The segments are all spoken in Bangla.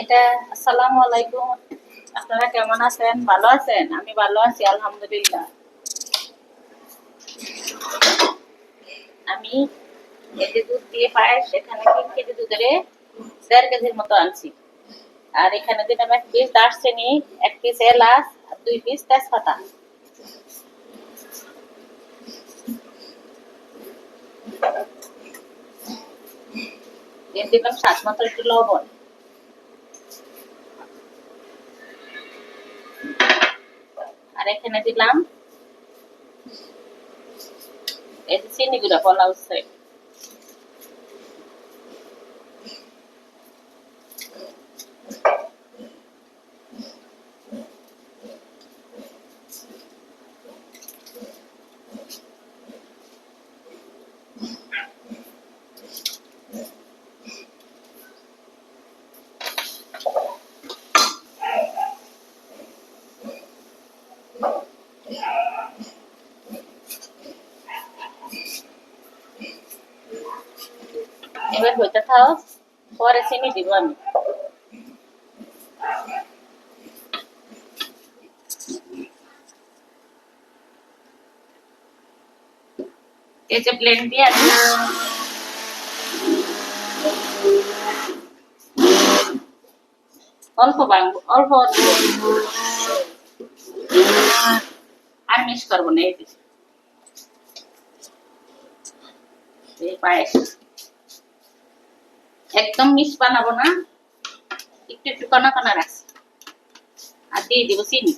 এটা আসসালামু আলাইকুম। আপনারা কেমন আছেন? ভালো আছেন? আমি ভালো আছি আলহামদুলিল্লাহ। আমি এই যে দুধ দিয়ে পায়েস, এখানে 3 কেজি দুধের 1.5 কেজির মতো আনছি। আর এখানে দিলাম 1 পিস দারচিনি, 1 পিস এলাচ আর 2 পিস তেজপাতা। দিয়ে দিলাম স্বাদ মতো একটু লবণ। আর এখানে দিলাম এই যে চিনি গুঁড়া বলা হচ্ছে। এবার হইতে থাও, পরে চিনি দিব আমি। এই যে ব্লেন্ড দিয়ে আমি অল্প ভাঙবো, অল্প আর মিক্স করবো না। এই পায়েস একদম মিক্স বানাবো না, একটু একটু কণা কণা রাখছি। আর দিয়ে দিব চিনি।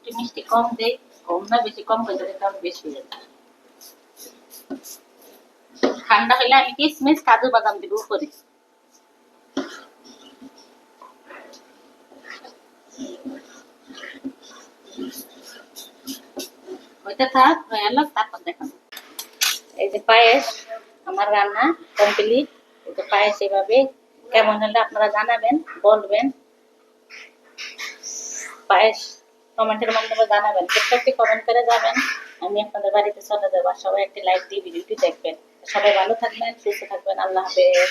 একটু মিষ্টি কম দেই, কম না বেশি, কম করে দিলে তাহলে বেশি হয়ে যাবে। ঠান্ডা হলে আমি কিশমিশ কাজু বাদাম দিব উপরে। ওইটা থাক, হয়ে গেল, তারপর দেখাবো। এই যে পায়েস আমার রান্না কমপ্লিট। এই যে পায়েস এভাবে কেমন হলে আপনারা জানাবেন, বলবেন। পায়েস কমেন্টের মাধ্যমে জানাবেন, প্রত্যেকটি কমেন্ট করে যাবেন। আমি আপনাদের বাড়িতে চলে যাবো। সবাই একটি লাইক দিয়ে ভিডিওটি দেখবেন। সবাই ভালো থাকবেন, সুস্থ থাকবেন। আল্লাহ হাফেজ।